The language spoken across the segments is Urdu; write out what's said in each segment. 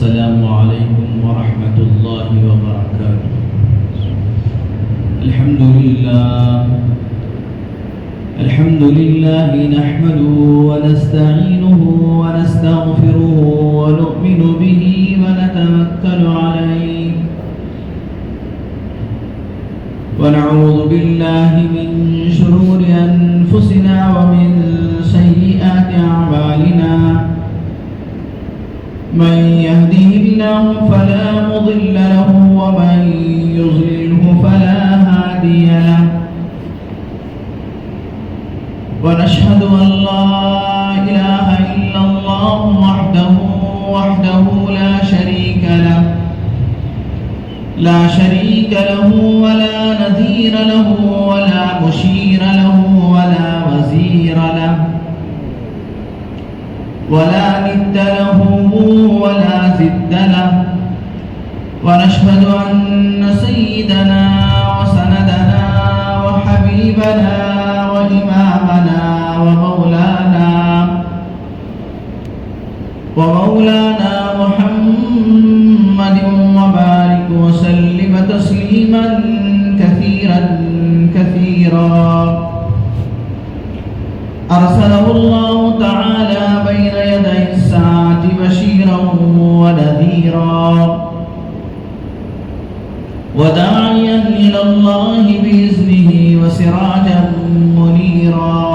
السلام عليكم ورحمة الله وبركاته. الحمد لله نحمده ونستعينه ونستغفره ونؤمن به ونتوكل عليه ونعوذ بالله من شرور أنفسنا ومن سيئات أعمالنا. من يهده الله فلا مضل له ومن يضلله فلا هادي له. ونشهد أن لا إله إلا الله وحده لا شريك له ولا نذير له ولا مشير له ولا وزير له ولا ند له ولا زد له. ونشهد أن سيدنا وسندنا وحبيبنا وإمامنا ومولانا محمد وبارك وسلم تسليما كثيرا. أرسله الله تعالى بين يدي الساعة بشيرا ونذيرا وداعيا إلى الله بإذنه وسراجا منيرا.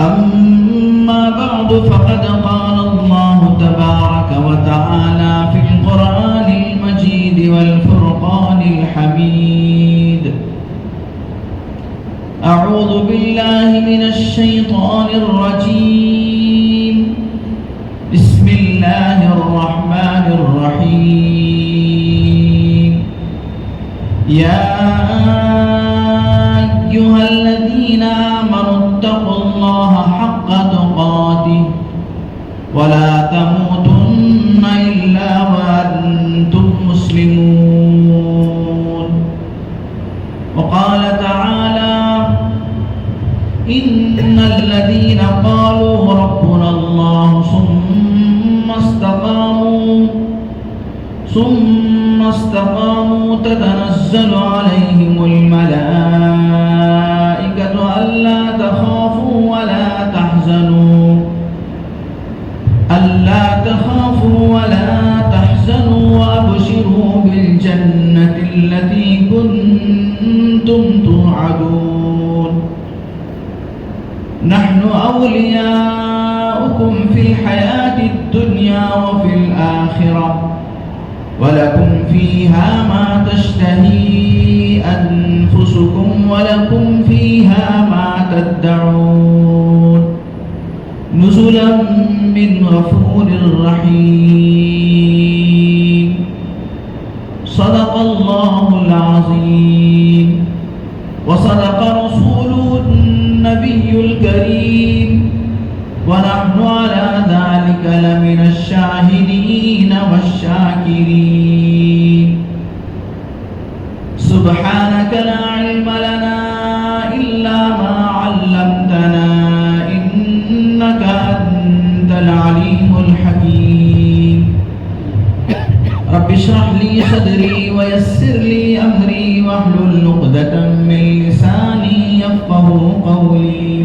أما بعد فقد قال الله تبارك وتعالى في القرآن المجيد والفرقان الحميد: أعوذ بالله من الشيطان الرجيم. بسم الله الرحمن الرحيم. يا أيها الذين آمنوا اتقوا الله حق تقاته ولا تموتن إلا وأنتم مسلمون. وقال تعالى: إن الذين قالوا ربنا الله ثم استقاموا تتنزل عليهم الملائكة ألا تخافوا ولا تحزنوا وأبشروا بالجنة التي كنتم توعدون. نحن أولياؤكم في الحياة الدنيا وفي الآخرة ولكم فيها ما تشتهي أنفسكم ولكم فيها ما تدعون. نزلا من غفور رحيم. صدق الله العظيم وصدق رسوله النبي الكريم ونحن على ذلك لمن الشاهدين والشاكرين. سبحانك لا علم لنا إلا ما علمتنا إنك أنت العليم الحكيم. رب اشرح لي صدري ويسر لي أمري واحلل عقدة من لساني يفقهوا قولي.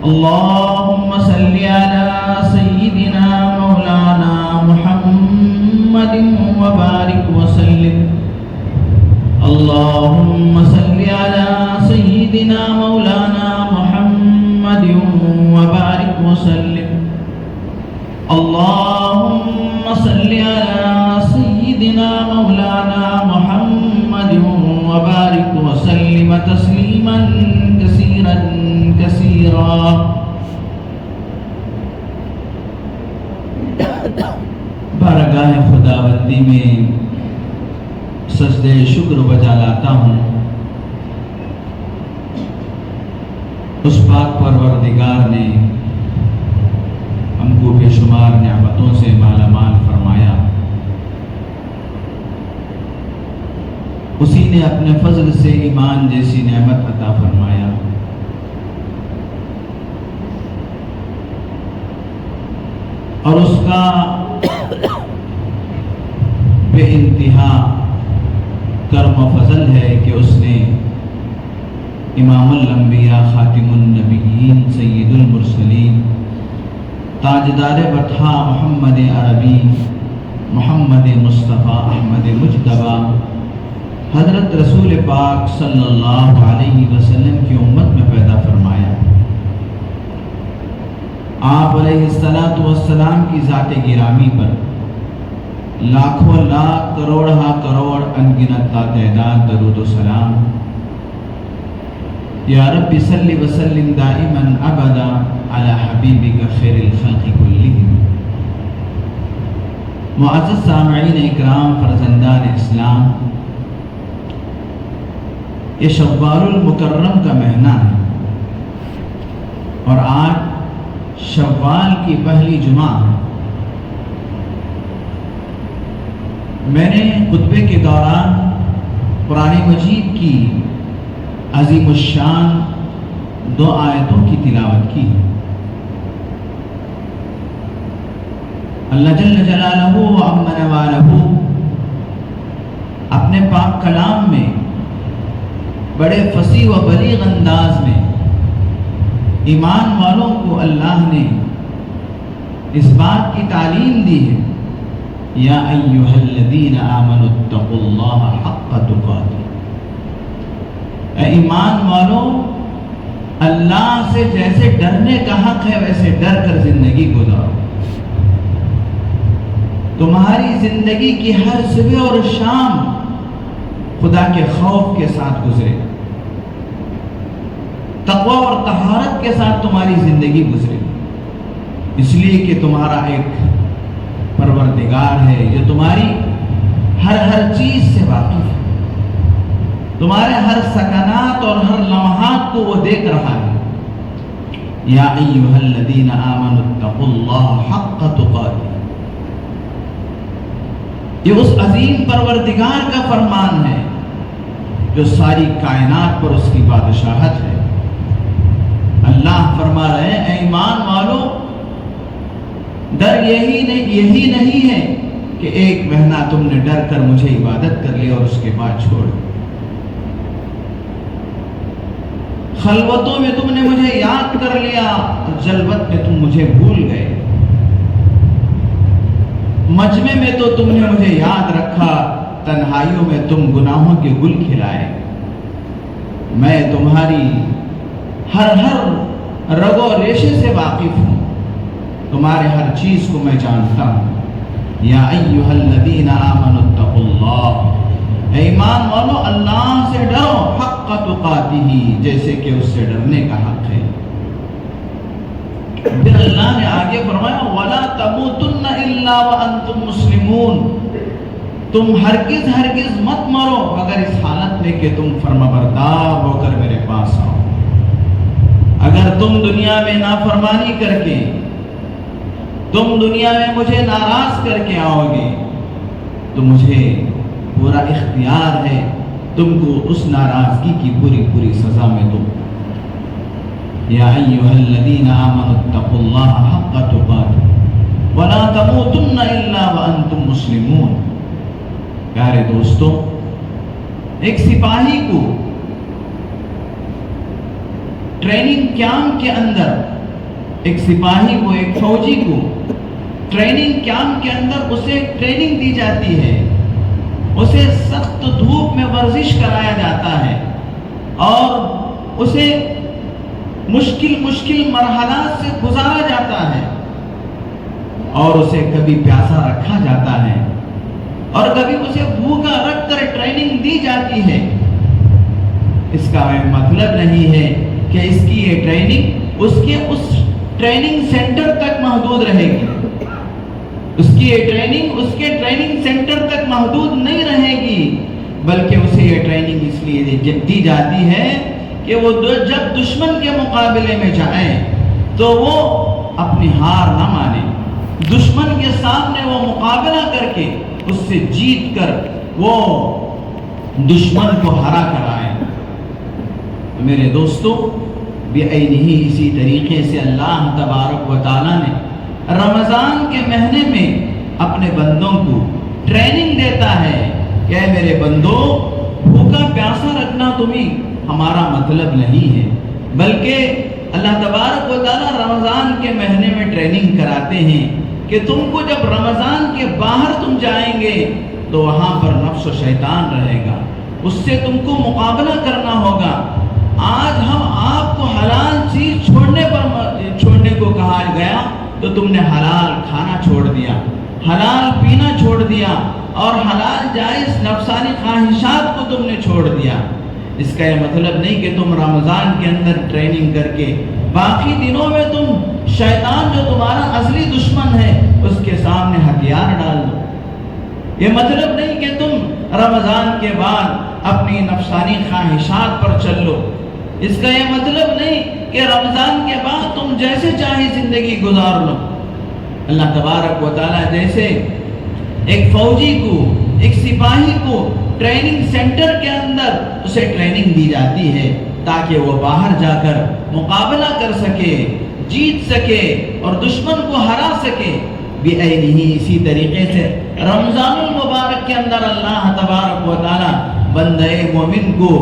اللهم صل على سيدنا مولانا محمد وبارك وسلم. اللهم صل على سيدنا مولانا محمد وبارك وسلم. اللهم صل على سيدنا مولانا محمد وبارك وسلم تسليما كثيرا. بارگاہ خداوندی میں سجدے شکر بجا لاتا ہوں اس پاک پروردگار نے ہم کو بے شمار نعمتوں سے مالا مال فرمایا. اسی نے اپنے فضل سے ایمان جیسی نعمت عطا فرمایا. اور اس کا بے انتہا کرم و فضل ہے کہ اس نے امام الانبیاء خاتم النبیین سید المرسلین تاجدار بطحا محمد عربی محمد مصطفیٰ احمد مجتبیٰ حضرت رسول پاک صلی اللہ علیہ وسلم کی امت میں پیدا فرمایا۔ آپ علیہ السلام کی ذات گرامی پر لاکھوں لاکھ کروڑہ کروڑ انگنت تعداد درود و سلام۔ یا رب صلی وسلم دائما ابدا علی حبیبک خیر الخلق کلہم۔ معزز سامعین اکرام، فرزندان اسلام، یہ شوال المکرم کا مہینہ ہے اور آج شوال کی پہلی جمعہ ہے۔ میں نے خطبے کے دوران قرآن مجید کی عظیم الشان 2 آیتوں کی تلاوت کی۔ اللہ جل جلالہ و عم نوالہ اپنے پاک کلام میں بڑے فصیح و بلیغ انداز میں ایمان والوں کو اللہ نے اس بات کی تعلیم دی ہے، یا ایھا الذین آمنوا اتقوا اللہ حق تقاتہ، اے ایمان والوں، اللہ سے جیسے ڈرنے کا حق ہے ویسے ڈر کر زندگی گزارو۔ تمہاری زندگی کی ہر صبح اور شام خدا کے خوف کے ساتھ گزرے، تقوی اور طہارت کے ساتھ تمہاری زندگی گزرے، اس لیے کہ تمہارا ایک پروردگار ہے جو تمہاری ہر چیز سے واقف ہے، تمہارے ہر سکنات اور ہر لمحات کو وہ دیکھ رہا ہے۔ یا ایھا الذین آمنوا اتقوا اللہ حق تقاتہ، یہ اس عظیم پروردگار کا فرمان ہے جو ساری کائنات پر اس کی بادشاہت ہے۔ اللہ فرما رہے ہیں، اے ایمان والو، ڈر یہی نہیں ہے کہ ایک مہینہ تم نے ڈر کر مجھے عبادت کر لی اور اس کے بعد چھوڑ دی، خلوتوں میں تم نے مجھے یاد کر لیا اور جلوت میں تم مجھے بھول گئے، مجمع میں تو تم نے مجھے یاد رکھا، تنہائیوں میں تم گناہوں کے گل کھلائے۔ میں تمہاری ہر رگ و ریشے سے واقف ہوں، تمہارے ہر چیز کو میں جانتا ہوں۔ یا ایھا الذین آمنوا اتقوا اللہ، اے ایمان والو، اللہ سے ڈرو، حق تقاتہ، جیسے کہ اس سے ڈرنے کا حق ہے۔ پھر اللہ نے آگے فرمایا، وَلَا تَمُوتُنَّ إِلَّا وَأَنْتُمْ مُسْلِمُونَ، تم ہرگز مت مرو مگر اس حالت میں کہ تم فرمانبردار ہو کر میرے پاس آؤ۔ اگر تم دنیا میں نافرمانی کر کے، تم دنیا میں مجھے ناراض کر کے آؤ گے تو مجھے پورا اختیار ہے تم کو اس ناراضگی کی پوری سزا میں دوں۔ یا ایھا الذین آمنوا اتقوا اللہ حق تقاتہ ولا تموتن الا وانتم مسلمون۔ پیارے دوستو، ایک سپاہی کو ٹریننگ کیمپ کے اندر، ایک سپاہی کو، ایک فوجی کو ٹریننگ کیمپ کے اندر اسے ٹریننگ دی جاتی ہے، اسے سخت دھوپ میں ورزش کرایا جاتا ہے اور اسے مشکل مرحلات سے گزارا جاتا ہے اور اسے کبھی پیاسا رکھا جاتا ہے اور کبھی اسے بھوکا رکھ کر ٹریننگ دی جاتی ہے۔ اس کا مطلب نہیں ہے کہ اس کی یہ ٹریننگ اس ٹریننگ سینٹر تک محدود رہے گی، اس کی یہ ٹریننگ اس کے ٹریننگ سینٹر تک محدود نہیں رہے گی، بلکہ اسے یہ ٹریننگ اس لیے دی جاتی ہے کہ وہ جب دشمن کے مقابلے میں جائیں تو وہ اپنی ہار نہ مانے، دشمن کے سامنے وہ مقابلہ کر کے اس سے جیت کر وہ دشمن کو ہرا کر آئے۔ میرے دوستو، بعینہ اسی طریقے سے اللہ تبارک و تعالیٰ نے رمضان کے مہینے میں اپنے بندوں کو ٹریننگ دیتا ہے کہ اے میرے بندو، بھوکا پیاسا رکھنا تمہیں ہمارا مطلب نہیں ہے، بلکہ اللہ تبارک و تعالیٰ رمضان کے مہینے میں ٹریننگ کراتے ہیں کہ تم کو جب رمضان کے باہر تم جائیں گے تو وہاں پر نفس و شیطان رہے گا، اس سے تم کو مقابلہ کرنا ہوگا۔ آج ہم آپ کو حلال چیز چھوڑنے کو کہا گیا تو تم نے حلال کھانا چھوڑ دیا، حلال پینا چھوڑ دیا، اور حلال جائز نفسانی خواہشات کو تم نے چھوڑ دیا۔ اس کا یہ مطلب نہیں کہ تم رمضان کے اندر ٹریننگ کر کے باقی دنوں میں تم شیطان جو تمہارا اصلی دشمن ہے اس کے سامنے ہتھیار ڈال دو۔ یہ مطلب نہیں کہ تم رمضان کے بعد اپنی نفسانی خواہشات پر چل لو۔ اس کا یہ مطلب نہیں کہ رمضان کے بعد تم جیسے چاہے زندگی گزار لو۔ اللہ تبارک و تعالیٰ جیسے ایک فوجی کو، ایک سپاہی کو ٹریننگ سینٹر کے اندر اسے ٹریننگ دی جاتی ہے تاکہ وہ باہر جا کر مقابلہ کر سکے، جیت سکے اور دشمن کو ہرا سکے، اسی طریقے سے رمضان المبارک کے اندر اللہ تبارک و تعالیٰ بندہ مومن کو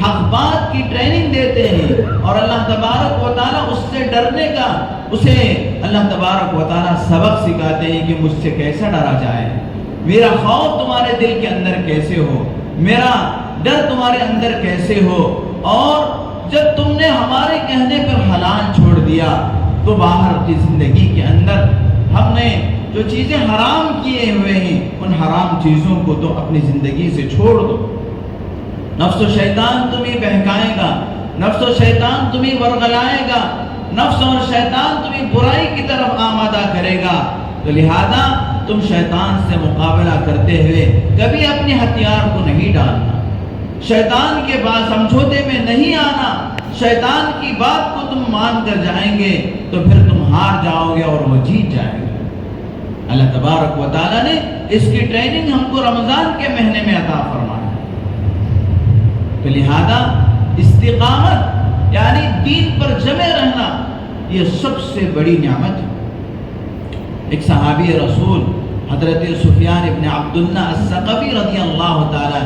حق بات کی ٹریننگ دیتے ہیں، اور اللہ تبارک و تعالیٰ اس سے ڈرنے کا اسے اللہ تبارک و تعالیٰ سبق سکھاتے ہیں کہ مجھ سے کیسا ڈرا جائے، میرا خوف تمہارے دل کے اندر کیسے ہو، میرا ڈر تمہارے اندر کیسے ہو، اور جب تم نے ہمارے کہنے پر حلال چھوڑ دیا تو باہر کی زندگی کے اندر ہم نے جو چیزیں حرام کیے ہوئے ہیں ان حرام چیزوں کو تو اپنی زندگی سے چھوڑ دو۔ نفس و شیطان تمہیں بہکائے گا، نفس و شیطان تمہیں ورغلائے گا، نفس اور شیطان تمہیں برائی کی طرف آمادہ کرے گا، تو لہذا تم شیطان سے مقابلہ کرتے ہوئے کبھی اپنے ہتھیار کو نہیں ڈالنا، شیطان کے بعد سمجھوتے میں نہیں آنا۔ شیطان کی بات کو تم مان کر جائیں گے تو پھر تم ہار جاؤ گے اور وہ جیت جائے گا۔ اللہ تبارک و تعالیٰ نے اس کی ٹریننگ ہم کو رمضان کے مہینے میں عطا فرمایا، تو لہذا استقامت یعنی دین پر جمے رہنا یہ سب سے بڑی نعمت ہے۔ ایک صحابی رسول حضرت سفیان ابن عبداللہ الثقفی رضی اللہ تعالیٰ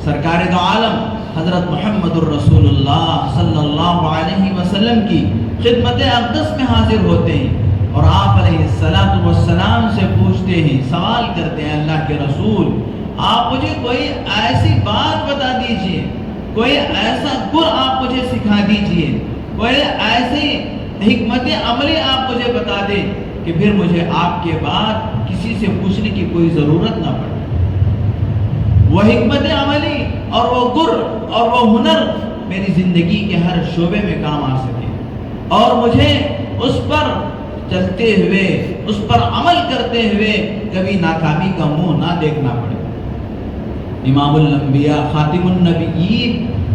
سرکار دو عالم حضرت محمد الرسول اللہ صلی اللہ علیہ وسلم کی خدمت اقدس میں حاضر ہوتے ہیں اور آپ علیہ السلام سے پوچھتے ہیں، سوال کرتے ہیں، اللہ کے رسول آپ مجھے کوئی ایسی بات بتا دیجئے، کوئی ایسا گر آپ مجھے سکھا دیجئے، کوئی ایسی حکمت عملی آپ مجھے بتا دیں کہ پھر مجھے آپ کے بعد کسی سے پوچھنے کی کوئی ضرورت نہ پڑے۔ وہ حکمت عملی اور وہ گر اور وہ ہنر میری زندگی کے ہر شعبے میں کام آ سکے اور مجھے اس پر چلتے ہوئے، اس پر عمل کرتے ہوئے کبھی ناکامی کا منہ نہ دیکھنا پڑے۔ امام الانبیاء خاتم النبیین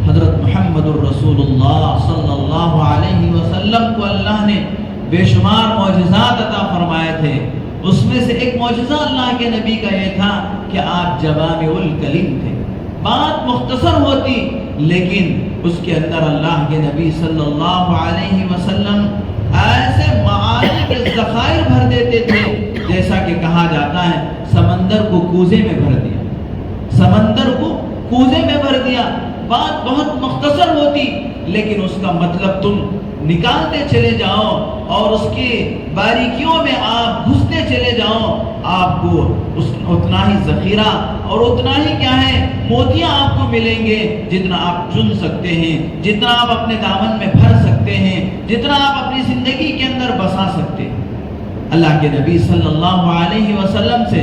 حضرت محمد الرسول اللہ صلی اللہ علیہ وسلم کو اللہ نے بے شمار معجزات عطا فرمائے تھے، اس میں سے ایک معجزہ اللہ کے نبی کا یہ تھا کہ آپ جوامع الکلم تھے، بات مختصر ہوتی لیکن اس کے اندر اللہ کے نبی صلی اللہ علیہ وسلم ایسے معانی کے ذخائر بھر دیتے تھے جیسا کہ کہا جاتا ہے سمندر کو کوزے میں بھر دیا، سمندر کو کوزے میں بھر دیا۔ بات بہت مختصر ہوتی لیکن اس کا مطلب تم نکالتے چلے جاؤ اور اس کی باریکیوں میں آپ گھستے چلے جاؤ، آپ کو اتنا ہی ذخیرہ اور اتنا ہی کیا ہے موتیاں آپ کو ملیں گے جتنا آپ چن سکتے ہیں، جتنا آپ اپنے دامن میں بھر سکتے ہیں، جتنا آپ اپنی زندگی کے اندر بسا سکتے ہیں۔ اللہ کے نبی صلی اللہ علیہ وسلم سے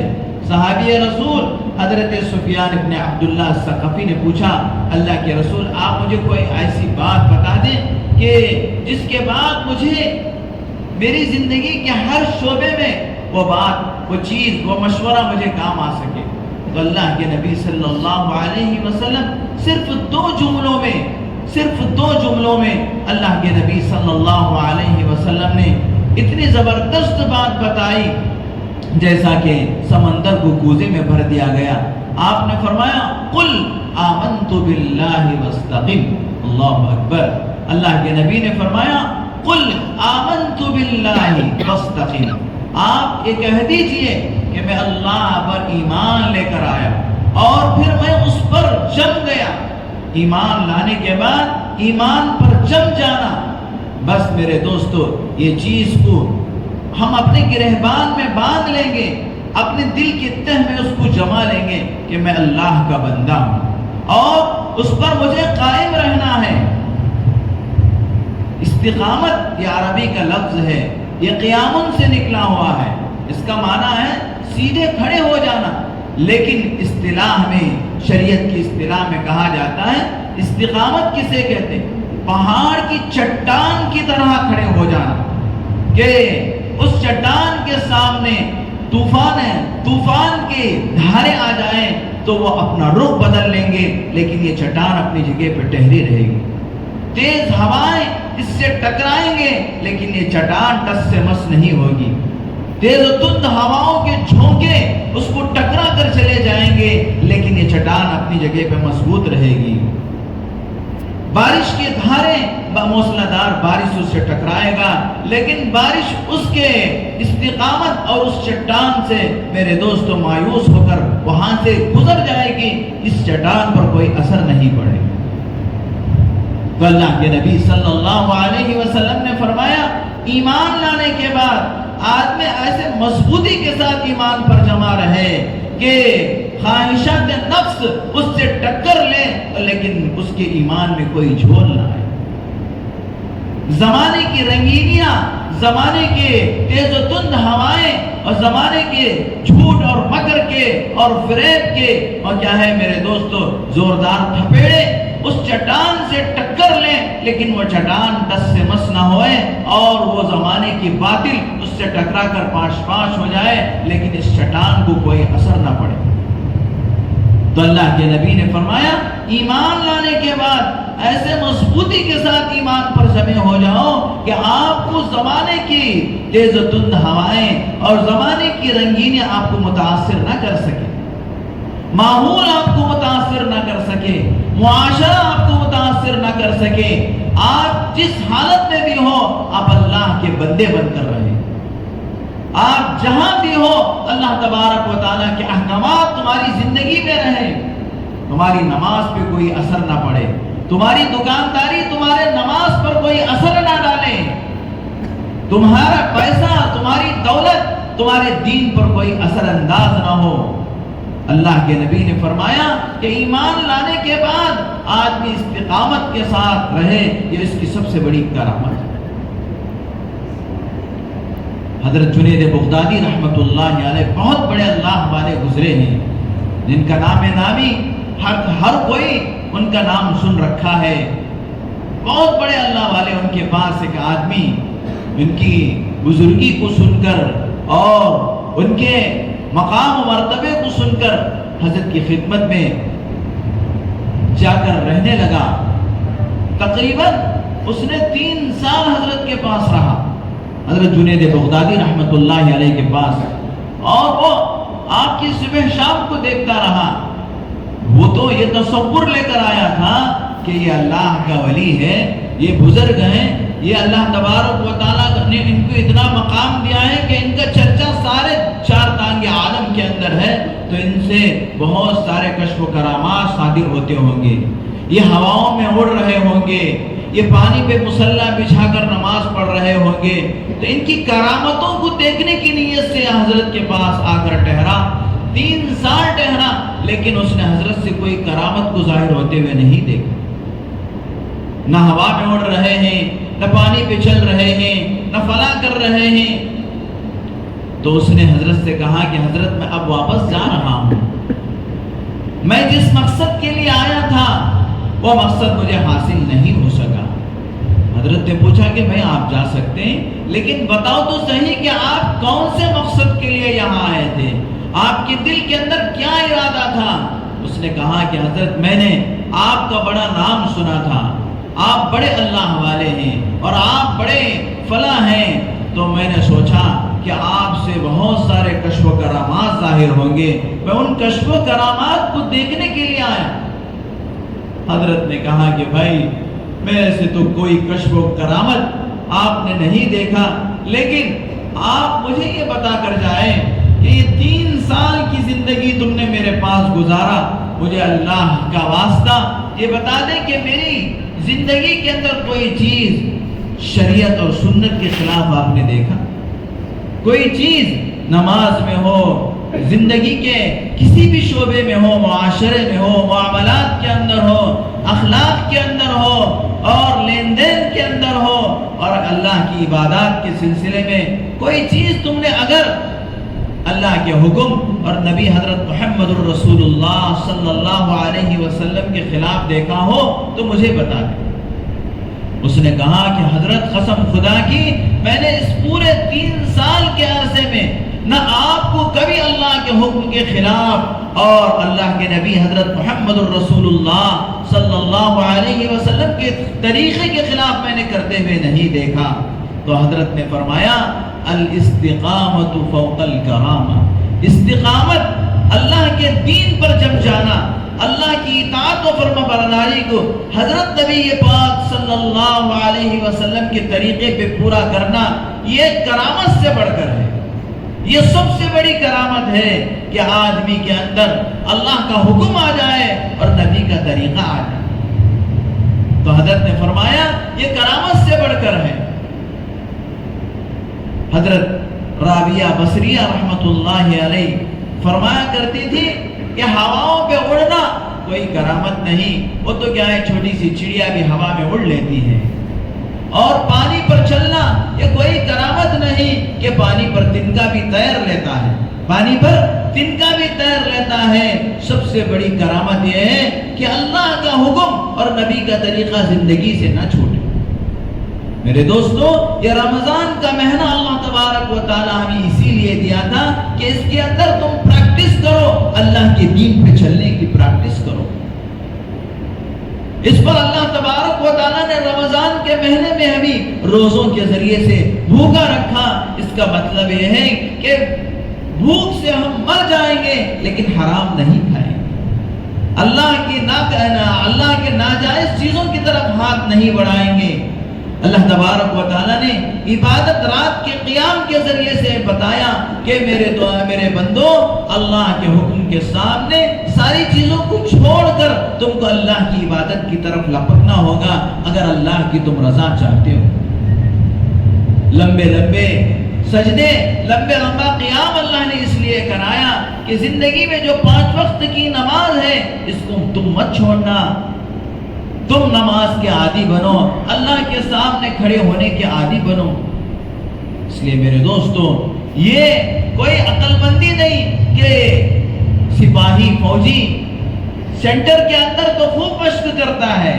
صحابی رسول حضرت سفیان ابن عبداللہ الثقفی نے پوچھا، اللہ کے رسول آپ مجھے کوئی ایسی بات بتا دیں کہ جس کے بعد مجھے میری زندگی کے ہر شعبے میں وہ بات، وہ چیز، وہ مشورہ مجھے کام آ سکے۔ تو اللہ کے نبی صلی اللہ علیہ وسلم صرف دو جملوں میں اللہ کے نبی صلی اللہ علیہ وسلم نے اتنی زبردست بات بتائی جیسا کہ سمندر کو کوزے میں بھر دیا گیا۔ آپ نے فرمایا قل آمنت باللہ واستقم، اللہ اکبر۔ اللہ کے نبی نے فرمایا قل آمنت باللہ واستقم، آپ یہ کہہ دیجئے کہ میں اللہ پر ایمان لے کر آیا اور پھر میں اس پر جم گیا. ایمان لانے کے بعد ایمان پر جم جانا، بس میرے دوستو یہ چیز کو ہم اپنے گرہبان میں باندھ لیں گے، اپنے دل کی تہ میں اس کو جما لیں گے کہ میں اللہ کا بندہ ہوں اور اس پر مجھے قائم رہنا ہے. استقامت یہ عربی کا لفظ ہے، یہ قیامن سے نکلا ہوا ہے. اس کا معنی ہے سیدھے کھڑے ہو جانا، لیکن اصطلاح میں، شریعت کی اصطلاح میں کہا جاتا ہے استقامت کسے کہتے ہیں؟ پہاڑ کی چٹان کی طرح کھڑے ہو جانا کہ اس چٹان کے سامنے طوفان کے دھارے آ جائیں تو وہ اپنا رخ بدل لیں گے، لیکن یہ چٹان اپنی جگہ پہ ٹہری رہے گی. تیز ہوائیں اس سے ٹکرائیں گے لیکن یہ چٹان ٹس سے مس نہیں ہوگی. تیز و تند ہواؤں کے جھونکے اس کو ٹکرا کر چلے جائیں گے لیکن یہ چٹان اپنی جگہ پہ مضبوط رہے گی. بارش کے دھارے موسلا دھار بارش اس سے ٹکرائے گا لیکن بارش اس کے استقامت اور اس چٹان سے میرے دوستو مایوس ہو کر وہاں سے گزر جائے گی، اس چٹان پر کوئی اثر نہیں پڑے گا. تو اللہ کے نبی صلی اللہ علیہ وسلم نے فرمایا ایمان لانے کے بعد آدمی ایسے مضبوطی کے ساتھ ایمان پر جمع رہے کہ خواہشات نفس اس سے ٹکر لے لیکن اس کے ایمان میں کوئی جھول نہ آئے. زمانے کی رنگینیاں، زمانے کے تیز و تند ہوائیں اور زمانے کے جھوٹ اور مکر کے اور فریب کے اور کیا ہے میرے دوستو زوردار تھپیڑے اس چٹان سے ٹکر لیں لیکن وہ چٹان ٹس سے مس نہ ہوئے اور وہ زمانے کی باطل اس سے ٹکرا کر پاش ہو جائے لیکن اس چٹان کو کوئی اثر نہ پڑے. تو اللہ کے نبی نے فرمایا ایمان لانے کے بعد ایسے مضبوطی کے ساتھ ایمان پر جمع ہو جاؤ کہ آپ کو زمانے کی تیز و تند ہوائیں اور زمانے کی رنگینیاں آپ کو متاثر نہ کر سکے، ماحول آپ کو متاثر نہ کر سکے، معاشرہ آپ کو متاثر نہ کر سکے. آپ جس حالت میں بھی ہو آپ اللہ کے بندے بن کر رہے، آپ جہاں بھی ہو اللہ تبارک و تعالیٰ کے احکامات تمہاری زندگی میں رہیں. تمہاری نماز پہ کوئی اثر نہ پڑے، تمہاری دکانداری تمہارے نماز پر کوئی اثر نہ ڈالے، تمہارا پیسہ تمہاری دولت تمہارے دین پر کوئی اثر انداز نہ ہو. اللہ کے نبی نے فرمایا کہ ایمان لانے کے بعد آدمی استقامت کے ساتھ رہے، یہ اس کی سب سے بڑی کرامت ہے. حضرت جنید بغدادی رحمت اللہ علیہ بہت بڑے اللہ والے گزرے ہیں جن کا نام نامی ہر کوئی ان کا نام سن رکھا ہے. بہت بڑے اللہ والے، ان کے پاس ایک آدمی ان کی بزرگی کو سن کر اور ان کے مقام و مرتبے کو سن کر حضرت کی خدمت میں جا کر رہنے لگا. تقریباً اس نے 3 سال حضرت کے پاس رہا، حضرت جنید بغدادی رحمت اللہ علیہ کے پاس، اور وہ آپ کی صبح شام کو دیکھتا رہا. وہ تو یہ تصور لے کر آیا تھا کہ یہ اللہ کا ولی ہے، یہ بزرگ ہیں، یہ اللہ تبارک و تعالیٰ نے ان کو اتنا مقام دیا ہے کہ ان کا چرچا سارے 4 تانگے عالم کے اندر ہے، تو ان سے بہت سارے کشف و کرامات صادر ہوتے ہوں گے، یہ ہواؤں میں اڑ رہے ہوں گے، یہ پانی پہ مصلی بچھا کر نماز پڑھ رہے ہوں گے. تو ان کی کرامتوں کو دیکھنے کی نیت سے حضرت کے پاس آ کر ٹھہرا. 3 سال ٹھہرا لیکن اس نے حضرت سے کوئی کرامت کو ظاہر ہوتے ہوئے نہیں دیکھا. نہ ہوا میں اڑ رہے ہیں، نہ پانی پہ چل رہے ہیں، نہ فلاں کر رہے ہیں. تو اس نے حضرت سے کہا کہ حضرت میں اب واپس جا رہا ہوں، میں جس مقصد کے لیے آیا تھا وہ مقصد مجھے حاصل نہیں ہو سکا. حضرت نے پوچھا کہ بھائی آپ جا سکتے ہیں لیکن بتاؤ تو صحیح کہ آپ کون سے مقصد کے لیے یہاں آئے تھے، آپ کے دل کے اندر کیا ارادہ تھا. اس نے کہا کہ حضرت میں نے آپ کا بڑا نام سنا تھا، آپ بڑے اللہ والے ہیں اور آپ بڑے فلاں ہیں، تو میں نے سوچا کہ آپ سے بہت سارے کشف و کرامات ظاہر ہوں گے، میں ان کشف و کرامات کو دیکھنے کے لیے آیا. حضرت نے کہا کہ بھائی میرے سے تو کوئی کشف و کرامت آپ نے نہیں دیکھا، لیکن آپ مجھے یہ بتا کر جائیں کہ یہ 3 سال کی زندگی تم نے میرے پاس گزارا، مجھے اللہ کا واسطہ یہ بتا دیں کہ میری زندگی کے اندر کوئی چیز شریعت اور سنت کے خلاف آپ نے دیکھا؟ کوئی چیز نماز میں ہو، زندگی کے کسی بھی شعبے میں ہو، معاشرے میں ہو، معاملات کے اندر ہو، اخلاق کے اندر ہو، اور لین دین کے اندر ہو، اور اللہ کی عبادات کے سلسلے میں کوئی چیز تم نے اگر اللہ کے حکم اور نبی حضرت محمد الرسول اللہ صلی اللہ علیہ وسلم کے خلاف دیکھا ہو تو مجھے بتا دیں۔ اس نے کہا کہ حضرت قسم خدا کی، میں نے اس پورے 3 سال کے عرصے میں نہ آپ کو کبھی اللہ کے حکم کے خلاف اور اللہ کے نبی حضرت محمد الرسول اللہ صلی اللہ علیہ وسلم کے طریقے کے خلاف میں نے کرتے ہوئے نہیں دیکھا۔ تو حضرت نے فرمایا الاستقامت فوق الکرامہ، استقامت اللہ کے دین پر جم جانا، اللہ کی اطاعت و فرما برداری کو حضرت نبی پاک صلی اللہ علیہ وسلم کے طریقے پہ پورا کرنا، یہ کرامت سے بڑھ کر ہے۔ یہ سب سے بڑی کرامت ہے کہ آدمی کے اندر اللہ کا حکم آ جائے اور نبی کا طریقہ آ جائے۔ تو حضرت نے فرمایا یہ کرامت سے بڑھ کر ہے۔ حضرت رابعہ بصریہ رحمت اللہ علیہ فرمایا کرتی تھی کہ ہواؤں پہ اڑنا کوئی کرامت نہیں، وہ تو کیا ہے چھوٹی سی چڑیا بھی ہوا میں اڑ لیتی ہے، اور پانی پر چلنا یہ کوئی کرامت نہیں کہ پانی پر تنکا بھی تیر لیتا ہے، پانی پر تنکا بھی تیر لیتا ہے۔ سب سے بڑی کرامت یہ ہے کہ اللہ کا حکم اور نبی کا طریقہ زندگی سے نہ چھوٹے۔ میرے دوستو، یہ رمضان کا مہینہ اللہ تبارک و تعالی ہمیں اسی لیے دیا تھا کہ اس کے اندر تم پریکٹس کرو، اللہ کے دین پہ چلنے کی پریکٹس کرو۔ اس پر اللہ تبارک و تعالیٰ نے رمضان کے مہینے میں ہمیں روزوں کے ذریعے سے بھوکا رکھا۔ اس کا مطلب یہ ہے کہ بھوک سے ہم مر جائیں گے لیکن حرام نہیں کھائیں گے، اللہ کے ناجائز چیزوں کی طرف ہاتھ نہیں بڑھائیں گے۔ اللہ تبارک و تعالیٰ نے عبادت رات کے قیام کے ذریعے سے بتایا کہ میرے بندو، اللہ کے حکم کے سامنے ساری چیزوں کو چھوڑ کر تم کو اللہ کی عبادت کی طرف لپکنا ہوگا اگر اللہ کی تم رضا چاہتے ہو۔ لمبے لمبے سجدے، لمبا قیام اللہ نے اس لیے کرایا کہ زندگی میں جو 5 وقت کی نماز ہے اس کو تم مت چھوڑنا، تم نماز کے عادی بنو، اللہ کے سامنے کھڑے ہونے کے عادی بنو۔ اس لیے میرے دوستو، یہ کوئی عقل مندی نہیں کہ سپاہی فوجی سینٹر کے اندر تو خوب مشق کرتا ہے،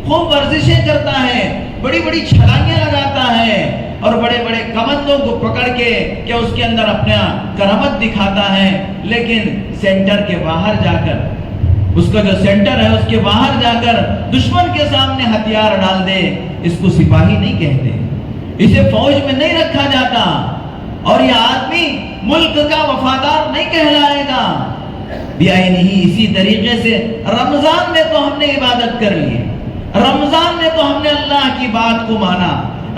خوب ورزشیں کرتا ہے، بڑی بڑی چھلانگیں لگاتا ہے اور بڑے بڑے کمندوں کو پکڑ کے کہ اس کے اندر اپنا کرامت دکھاتا ہے، لیکن سینٹر کے باہر جا کر، اس کا جو سینٹر ہے اس کے باہر جا کر دشمن کے سامنے ہتھیار ڈال دے، اس کو سپاہی نہیں کہتے، اسے فوج میں نہیں رکھا جاتا، اور یہ آدمی ملک کا وفادار نہیں کہلائے گا۔ نہیں اسی طریقے سے رمضان میں تو ہم نے عبادت کر لی، رمضان میں تو ہم نے اللہ کی بات کو مانا،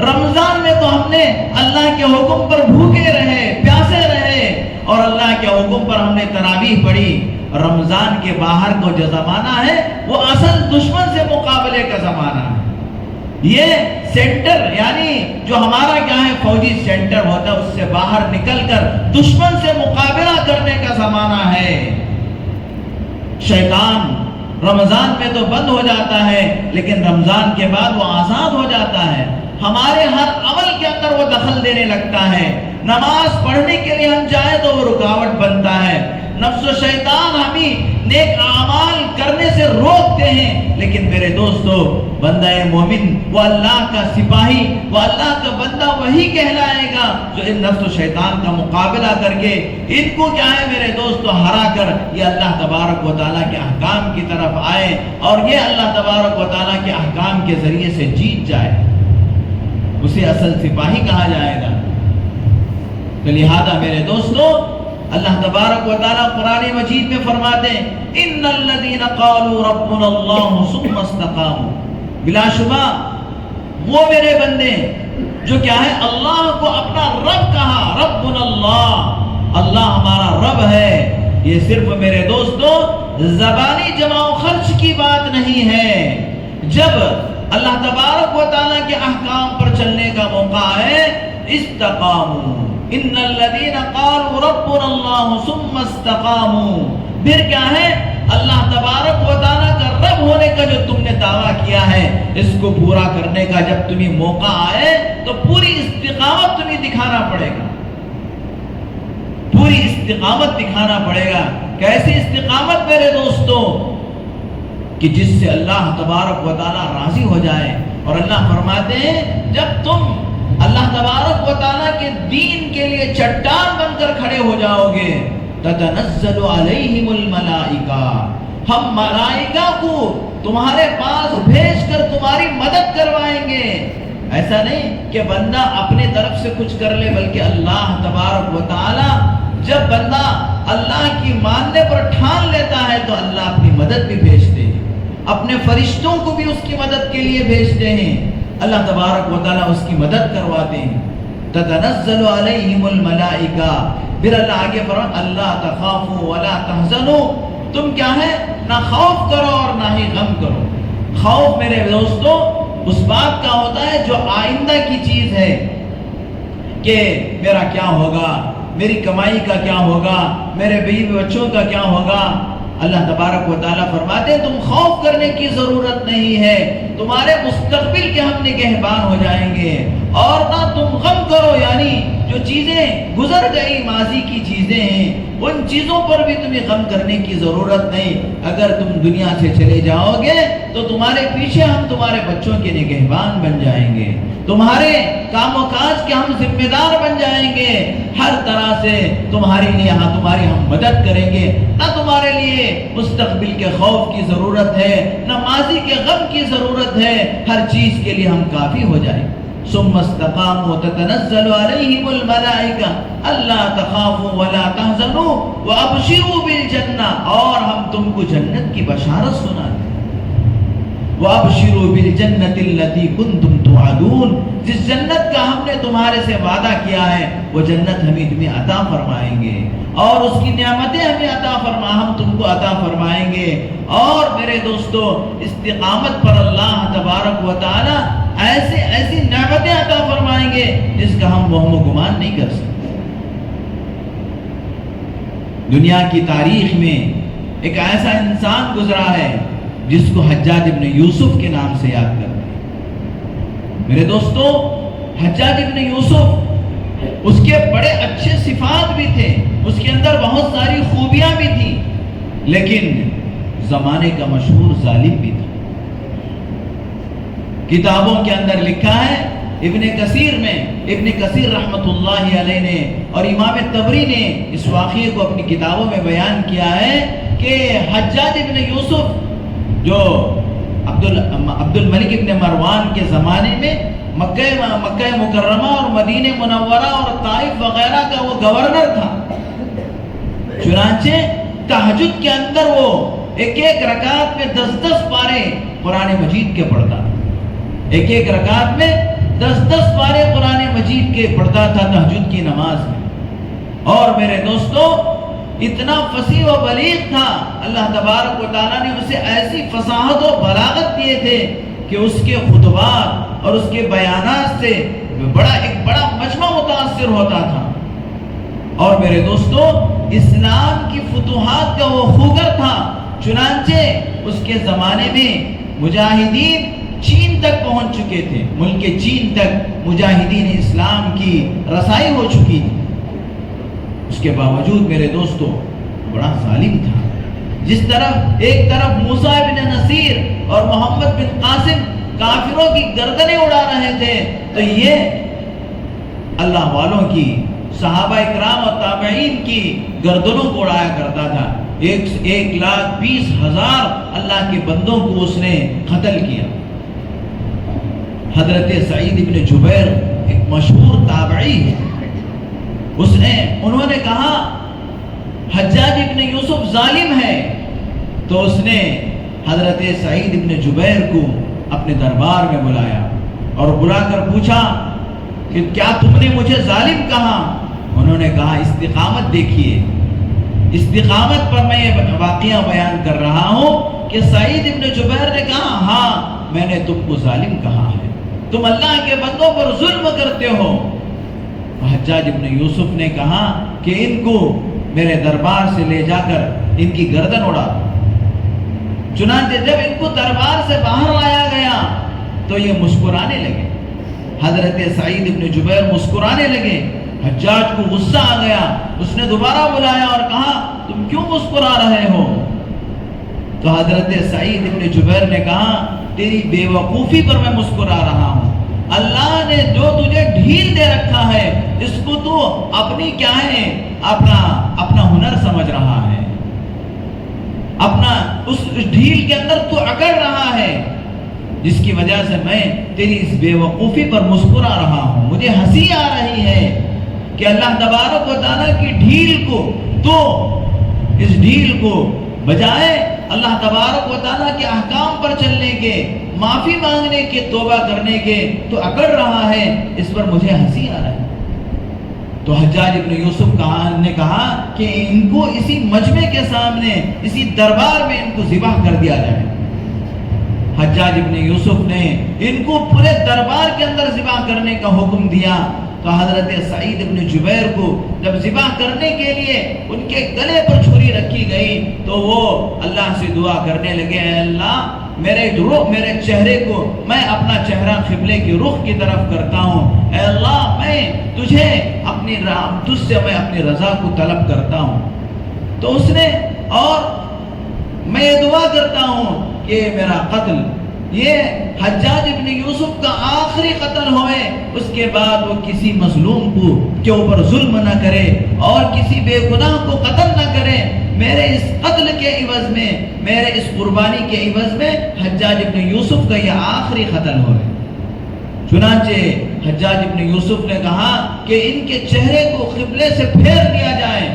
رمضان میں تو ہم نے اللہ کے حکم پر بھوکے رہے، پیاسے رہے، اور اللہ کے حکم پر ہم نے تراویح پڑھی۔ رمضان کے باہر کو جو زمانہ ہے وہ اصل دشمن سے مقابلے کا زمانہ ہے۔ یہ سینٹر یعنی جو ہمارا کیا ہے فوجی سینٹر ہوتا ہے، اس سے باہر نکل کر دشمن سے مقابلہ کرنے کا زمانہ ہے۔ شیطان رمضان میں تو بند ہو جاتا ہے لیکن رمضان کے بعد وہ آزاد ہو جاتا ہے، ہمارے ہر عمل کے اندر وہ دخل دینے لگتا ہے۔ نماز پڑھنے کے لیے ہم جائیں تو وہ رکاوٹ بنتا ہے، نفس و شیطان ہمیں نیک اعمال کرنے سے روکتے ہیں، لیکن میرے دوستو، بندہ مومن وہ اللہ کا سپاہی، وہ اللہ کا بندہ وہی کہلائے گا جو ان نفس و شیطان کا مقابلہ کر کے ان کو کیا ہے میرے دوستو ہرا کر یہ اللہ تبارک و تعالیٰ کے احکام کی طرف آئے اور یہ اللہ تبارک و تعالیٰ کے احکام کے ذریعے سے جیت جائے، اسے اصل سپاہی کہا جائے گا۔ تو لہذا میرے دوستو، اللہ تبارک و تعالیٰ قرآن مجید میں فرماتے ہیں ان الذین قالوا ربنا اللہ ثم استقاموا، بلا شبہ وہ میرے بندے جو کیا ہے اللہ کو اپنا رب کہا، ربنا اللہ، اللہ ہمارا رب ہے. یہ صرف میرے دوستوں زبانی جمع و خرچ کی بات نہیں ہے. جب اللہ تبارک و تعالیٰ کے احکام پر چلنے کا موقع ہے، استقاموا ان الذین قالوا ربنا اللہ ثم استقاموا، پھر کیا ہے اللہ تبارک و تعالیٰ کا رب ہونے کا جو تم نے دعویٰ کیا ہے اس کو پورا کرنے کا جب تمہیں موقع آئے تو پوری استقامت تمہیں دکھانا پڑے گا، پوری استقامت دکھانا پڑے گا. کیسی استقامت میرے دوستوں؟ کہ جس سے اللہ تبارک و تعالیٰ راضی ہو جائے. اور اللہ فرماتے ہیں جب تم اللہ تبارک و تعالیٰ کے دین کے لیے چٹان بن کر کھڑے ہو جاؤ گے، تتنزل علیہم الملائکہ، ہم ملائکہ کو تمہارے پاس بھیج کر تمہاری مدد کروائیں گے. ایسا نہیں کہ بندہ اپنے طرف سے کچھ کر لے، بلکہ اللہ تبارک و تعالیٰ جب بندہ اللہ کی ماننے پر ٹھان لیتا ہے تو اللہ اپنی مدد بھی بھیجتے ہیں، اپنے فرشتوں کو بھی اس کی مدد کے لیے بھیجتے ہیں. اللہ تبارک و تعالیٰ اس کی مدد کرواتے ہیں. تتنزل علیہم الملائکہ، پھر اللہ آگے فرماتا اللہ تخافوا ولا تحزنوا، تم کیا ہے نہ خوف کرو اور نہ ہی غم کرو. خوف میرے دوستوں اس بات کا ہوتا ہے جو آئندہ کی چیز ہے کہ میرا کیا ہوگا، میری کمائی کا کیا ہوگا، میرے بیوی بچوں کا کیا ہوگا. اللہ تبارک و تعالیٰ فرماتے ہیں تم خوف کرنے کی ضرورت نہیں ہے، تمہارے مستقبل کے ہم نگہبان ہو جائیں گے. اور نہ تم غم کرو، یعنی جو چیزیں گزر گئی ماضی کی چیزیں ہیں ان چیزوں پر بھی تمہیں غم کرنے کی ضرورت نہیں. اگر تم دنیا سے چلے جاؤ گے تو تمہارے پیچھے ہم تمہارے بچوں کے نگہبان بن جائیں گے، تمہارے کام و کاج کے ہم ذمہ دار بن جائیں گے، ہر طرح سے تمہارے لیے تمہاری ہم مدد کریں گے. نہ تمہارے لیے مستقبل کے خوف کی ضرورت ہے، نہ ماضی کے غم کی ضرورت ہے، ہر چیز کے لیے ہم کافی ہو جائیں. ثم استقاموا تتنزل علیہم الملائکہ اللہ تخافوا ولا تحزنوا وابشروا بالجنہ، اور ہم تم کو جنت کی بشارت سناتے ہیں. وابشروا بالجنۃ التي كنتم توعدون، جس جنت کا ہم نے تمہارے سے وعدہ کیا ہے وہ جنت ہمیں تمہیں عطا فرمائیں گے، اور اس کی نعمتیں ہم تم کو عطا فرمائیں گے. اور میرے دوستو استقامت پر اللہ تبارک و تعالی ایسی نعمتیں عطا فرمائیں گے جس کا ہم وہم و گمان نہیں کر سکتے. دنیا کی تاریخ میں ایک ایسا انسان گزرا ہے جس کو حجاج ابن یوسف کے نام سے یاد کرتے ہیں. میرے دوستو حجاج ابن یوسف اس کے بڑے اچھے صفات بھی تھے، اس کے اندر بہت ساری خوبیاں بھی تھیں، لیکن زمانے کا مشہور ظالم بھی تھا. کتابوں کے اندر لکھا ہے، ابن کثیر رحمت اللہ علیہ نے اور امام طبری نے اس واقعے کو اپنی کتابوں میں بیان کیا ہے کہ حجاج ابن یوسف جو عبد الملک ابن مروان کے زمانے میں مکہ مکرمہ اور مدینہ منورہ اور طائف وغیرہ کا وہ گورنر تھا. چنانچہ تہجد کے اندر وہ ایک رکعت میں 10 پارے قرآن مجید کے پڑھتا تھا، ایک رکعت میں 10 پارے قرآن مجید کے پڑھتا تھا تہجد کی نماز میں. اور میرے دوستو اتنا فصیح و بلیغ تھا، اللہ تبارک و تعالیٰ نے اسے ایسی فصاحت و بلاغت دیے تھے کہ اس کے خطبات اور اس کے بیانات سے ایک بڑا مجمع متاثر ہوتا تھا. اور میرے دوستو اسلام کی فتوحات کا وہ خوگر تھا، چنانچہ اس کے زمانے میں مجاہدین چین تک پہنچ چکے تھے، ملک چین تک مجاہدین اسلام کی رسائی ہو چکی تھی. اس کے باوجود میرے دوستو بڑا ظالم تھا. جس طرف ایک طرف موسیٰ بن نصیر اور محمد بن قاسم کافروں کی گردنیں اڑا رہے تھے، تو یہ اللہ والوں کی صحابہ اکرام اور تابعین کی گردنوں کو اڑایا کرتا تھا. 1,20,000 اللہ کے بندوں کو اس نے قتل کیا. حضرت سعید ابن جبیر ایک مشہور تابعی ہے، انہوں نے کہا حجاج ابن یوسف ظالم ہے، تو اس نے حضرت سعید ابن جبیر کو اپنے دربار میں بلایا اور بلا کر پوچھا کہ کیا تم نے مجھے ظالم کہا؟ انہوں نے کہا استقامت دیکھیے، استقامت پر میں یہ واقعہ بیان کر رہا ہوں کہ سعید ابن جبیر نے کہا ہاں میں نے تم کو ظالم کہا ہے، تم اللہ کے بندوں پر ظلم کرتے ہو۔ حجاج ابن یوسف نے کہا کہ ان کو میرے دربار سے لے جا کر ان کی گردن اڑا دو۔ چنانچہ جب ان کو دربار سے باہر لایا گیا تو یہ مسکرانے لگے، حضرت سعید ابن جبیر مسکرانے لگے۔ حجاج کو غصہ آ گیا، اس نے دوبارہ بلایا اور کہا تم کیوں مسکرا رہے ہو؟ تو حضرت سعید ابن جبیر نے کہا تیری بے وقوفی پر میں مسکرا رہا ہوں، اللہ نے جو تجھے ڈھیل دے رکھا ہے اس کو تو اپنی کیا ہے اپنا ہنر سمجھ رہا ہے، اپنا اس ڈھیل کے اندر تو اکڑ رہا ہے، جس کی وجہ سے میں تیری اس بے وقوفی پر مسکرا رہا ہوں۔ مجھے ہنسی آ رہی ہے کہ اللہ تبارک و تعالیٰ کی ڈھیل کو تو اس ڈھیل کو بجائے اللہ تبارک و تعالیٰ کے احکام پر چلنے کے، معافی مانگنے کے، توبہ کرنے کے تو اکڑ رہا ہے، اس پر مجھے ہنسی آ رہا ہے۔ تو حجاج ابن یوسف نے کہا کہ ان کو اسی مجمع کے سامنے، اسی دربار میں ان کو ذبح کر دیا جائے۔ حجاج ابن یوسف نے ان کو پورے دربار کے اندر ذبح کرنے کا حکم دیا۔ تو حضرت سعید ابن جبیر کو جب ذبح کرنے کے لیے ان کے گلے پر چھری رکھی گئی تو وہ اللہ سے دعا کرنے لگے، اے اللہ میرے چہرے کو میں اپنا چہرہ قبلے کی رخ کی طرف کرتا ہوں، اے اللہ میں تجھ سے میں اپنی رضا کو طلب کرتا ہوں۔ تو اس نے اور میں یہ دعا کرتا ہوں کہ میرا قتل، یہ حجاج ابن یوسف کا آخری قتل ہوئے، اس کے بعد وہ کسی مظلوم کے اوپر ظلم نہ کرے اور کسی بے گناہ کو قتل نہ کرے۔ میرے اس قتل کے عوض میں، میرے اس قربانی کے عوض میں حجاج ابن یوسف کا یہ آخری قتل ہوئے۔ چنانچہ حجاج ابن یوسف نے کہا کہ ان کے چہرے کو قبلے سے پھیر دیا جائے۔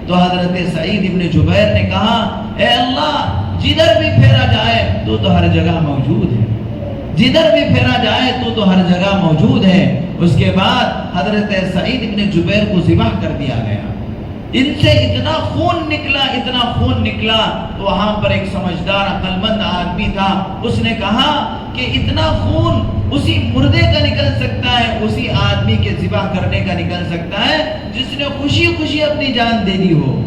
تو حضرت سعید ابن جبیر نے کہا، اے اللہ جدھر بھی پھیرا جائے تو ہر جگہ موجود ہے، جدھر بھی پھیرا جائے تو ہر جگہ موجود ہے۔ اس کے بعد حضرت سعید ابن جبیر کو ذبح کر دیا گیا۔ ان سے اتنا خون نکلا، اتنا خون نکلا، تو وہاں پر ایک سمجھدار عقل مند آدمی تھا، اس نے کہا کہ اتنا خون اسی مردے کا نکل سکتا ہے، اسی آدمی کے ذبح کرنے کا نکل سکتا ہے جس نے خوشی خوشی اپنی جان دے دی ہو۔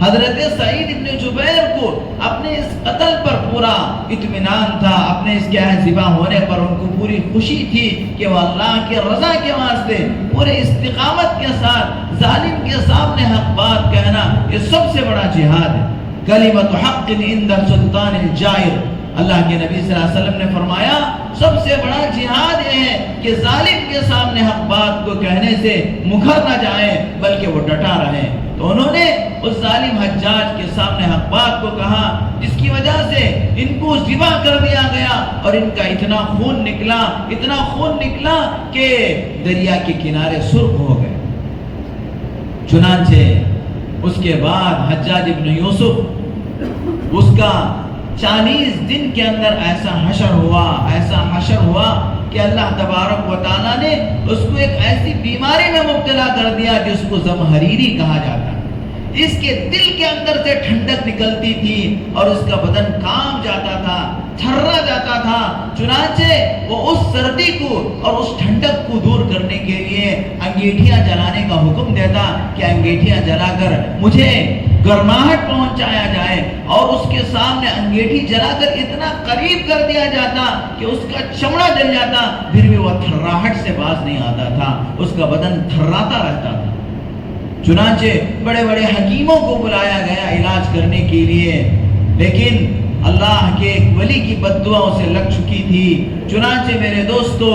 حضرت سعید ابن جبیر کو اپنے اس قتل پر پورا اطمینان تھا، اپنے اس کیا ہے ذبح ہونے پر ان کو پوری خوشی تھی کہ وہ اللہ کے رضا کے واسطے پورے استقامت کے ساتھ ظالم کے سامنے حق بات کہنا یہ سب سے بڑا جہاد ہے۔ کلمۃ حق عند سلطان الجائر، اللہ کے نبی صلی اللہ علیہ وسلم نے فرمایا سب سے بڑا جہاد یہ ہے کہ ظالم کے سامنے حق بات کو کہنے سے مکر نہ جائے بلکہ وہ ڈٹا رہے۔ تو انہوں نے اس ظالم حجاج کے سامنے حق بات کو کہا، جس کی وجہ سے ان کو ذبح کر دیا گیا اور ان کا اتنا خون نکلا، اتنا خون نکلا کہ دریا کے کنارے سرخ ہو گئے۔ چنانچہ اس کے بعد حجاج ابن یوسف اس کا 40 دن کے اندر ایسا حشر ہوا کہ اللہ تبارک و تعالیٰ نے اس کو ایک ایسی بیماری میں مبتلا کر دیا جس کو زمہریری کہا جاتا ہے۔ اس کے دل کے اندر سے ٹھنڈک نکلتی تھی اور اس کا بدن کانپ جاتا تھا، تھرا جاتا تھا۔ چنانچہ وہ اس سردی کو اور اس ٹھنڈک کو دور کرنے کے لیے انگیٹھیاں جلانے کا حکم دیتا کہ انگیٹھیاں جلا کر مجھے گرماہٹ پہنچایا جائے، اور اس کے سامنے انگیٹھی جلا کر اتنا قریب کر دیا جاتا کہ اس کا چمڑا جل جاتا، پھر بھی وہ تھراہٹ سے باز نہیں آتا تھا، اس کا بدن تھراتا رہتا تھا۔ چنانچہ بڑے بڑے حکیموں کو بلایا گیا علاج کرنے کے لیے، لیکن اللہ کے ایک ولی کی بد دعا اسے لگ چکی تھی۔ چنانچہ میرے دوستو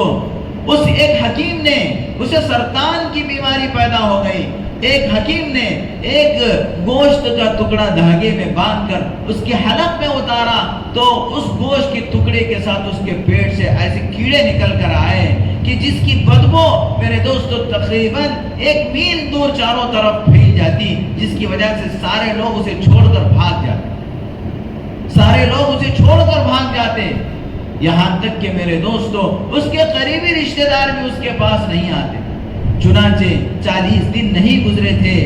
اس ایک حکیم نے، اسے سرطان کی بیماری پیدا ہو گئی۔ ایک حکیم نے ایک گوشت کا ٹکڑا دھاگے میں باندھ کر اس کے حلق میں اتارا تو اس گوشت کے ٹکڑے کے ساتھ اس کے پیٹ سے ایسے کیڑے نکل کر آئے کہ جس کی بدبو میرے دوستو تقریباً 1 میل دور چاروں طرف پھیل جاتی، جس کی وجہ سے سارے لوگ اسے چھوڑ کر بھاگ جاتے، سارے لوگ اسے چھوڑ کر بھاگ جاتے۔ یہاں تک کہ میرے دوستو اس کے قریبی رشتہ دار بھی اس کے پاس نہیں آتے۔ چنانچہ 40 دن نہیں گزرے تھے،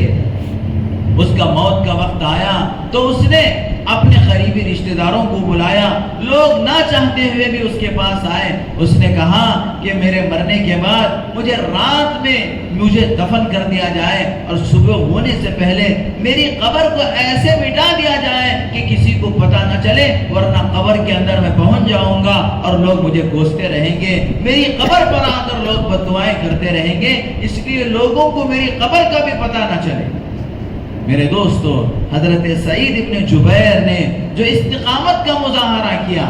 اس کا موت کا وقت آیا تو اس نے اپنے قریبی رشتہ داروں کو بلایا، لوگ نہ چاہتے ہوئے بھی اس کے پاس آئے۔ اس نے کہا کہ میرے مرنے کے بعد مجھے رات میں دفن کر دیا جائے اور صبح ہونے سے پہلے میری قبر کو ایسے مٹا دیا جائے کہ کسی کو پتہ نہ چلے، ورنہ قبر کے اندر میں پہنچ جاؤں گا اور لوگ مجھے کوستے رہیں گے، میری قبر پر آ کر لوگ بددعائیں کرتے رہیں گے، اس لیے لوگوں کو میری قبر کا بھی پتہ نہ چلے۔ میرے دوستو، حضرت سعید ابن جبیر نے جو استقامت کا مظاہرہ کیا،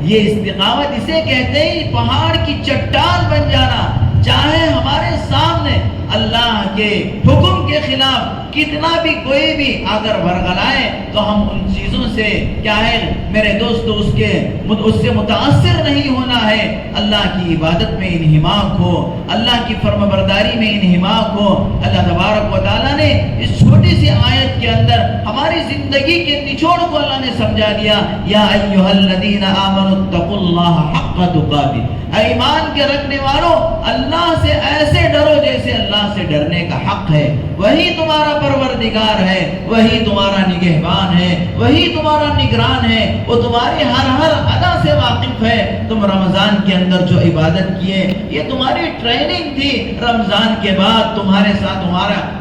یہ استقامت اسے کہتے ہیں پہاڑ کی چٹان بن جانا۔ چاہے ہمارے سامنے اللہ کے حکم کے خلاف کتنا بھی کوئی بھی اگر ورغلائے تو ہم ان چیزوں سے کیا ہے میرے دوستو اس سے متاثر نہیں ہونا ہے۔ اللہ کی عبادت میں انہماک ہو، اللہ کی فرما برداری میں انہماک ہو۔ اللہ تبارک و تعالیٰ نے اس چھوٹی سی آیت کے اندر ہماری زندگی کے نچوڑ کو اللہ نے سمجھا دیا۔ یا ایھا الذین آمنوا اتقوا اللہ حق تقاتہ، اے ایمان کے رکھنے والوں اللہ سے ایسے ڈرو جیسے اللہ سے ڈرنے کا حق ہے۔ وہی تمہارا پروردگار ہے، وہی تمہارا نگہبان ہے، وہی تمہارا نگران ہے، وہ تمہاری ہر ادا سے واقف ہے۔ تم رمضان کے اندر جو عبادت کیے یہ تمہاری ٹریننگ تھی۔ رمضان کے بعد تمہارے ساتھ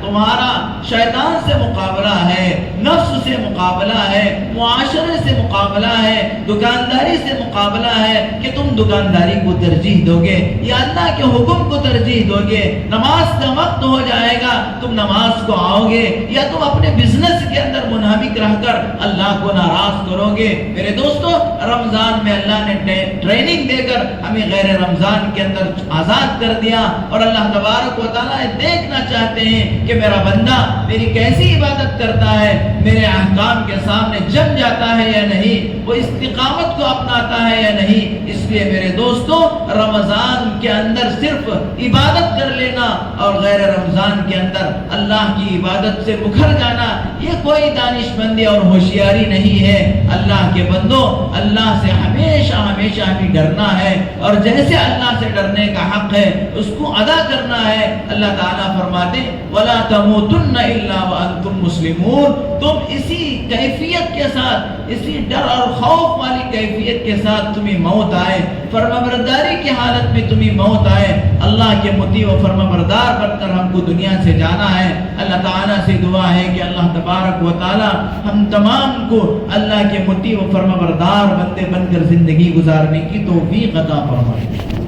تمہارا شیطان سے مقابلہ ہے، نفس سے مقابلہ ہے، معاشرے سے مقابلہ ہے، دکانداری سے مقابلہ ہے کہ تم دکانداری کو ترجیح دو گے یا اللہ کے حکم کو ترجیح دو گے۔ نماز کا وقت ہو جائے گا، تم نماز کو آؤ گے یا تم اپنے بزنس کے اندر منہمک رہ کر اللہ کو ناراض کرو گے۔ میرے دوستو، رمضان میں اللہ نے ٹریننگ دے کر ہمیں غیر رمضان کے اندر آزاد کر دیا، اور اللہ تبارک و تعالیٰ دیکھنا چاہتے ہیں کہ میرا بندہ میری کیسی عبادت کرتا ہے، میرے احکام کے سامنے جم جاتا ہے یا نہیں، وہ استقامت کو اپناتا ہے یا نہیں۔ اس لیے میرے دوستو، رمضان کے اندر صرف عبادت کر لینا اور غیر رمضان کے اندر اللہ کی عبادت سے مکھر جانا یہ کوئی دانش مندی اور ہوشیاری نہیں ہے۔ اللہ کے بندو، اللہ سے ہمیشہ ہمیں ڈرنا ہے، اور جیسے اللہ سے ڈرنے کا حق ہے اس کو ادا کرنا ہے۔ اللہ تعالیٰ فرماتے وَلَا تَمُوتُنَّ إِلَّا وَأَنْتُمْ مُسْلِمُونَ، تم اسی کیفیت کے ساتھ، اسی ڈر اور خوف والی کیفیت کے ساتھ تمہیں موت آئے، فرما برداری کی حالت میں تمہیں موت آئے، اللہ کے مطیع و فرما بردار بن کر ہم کو دنیا سے جانا ہے۔ اللہ تعالیٰ سے دعا ہے کہ اللہ تبارک و تعالیٰ ہم تمام کو اللہ کے مطیع و فرما بردار بندے بن کر زندگی گزارنے کی توفیق عطا فرمائے۔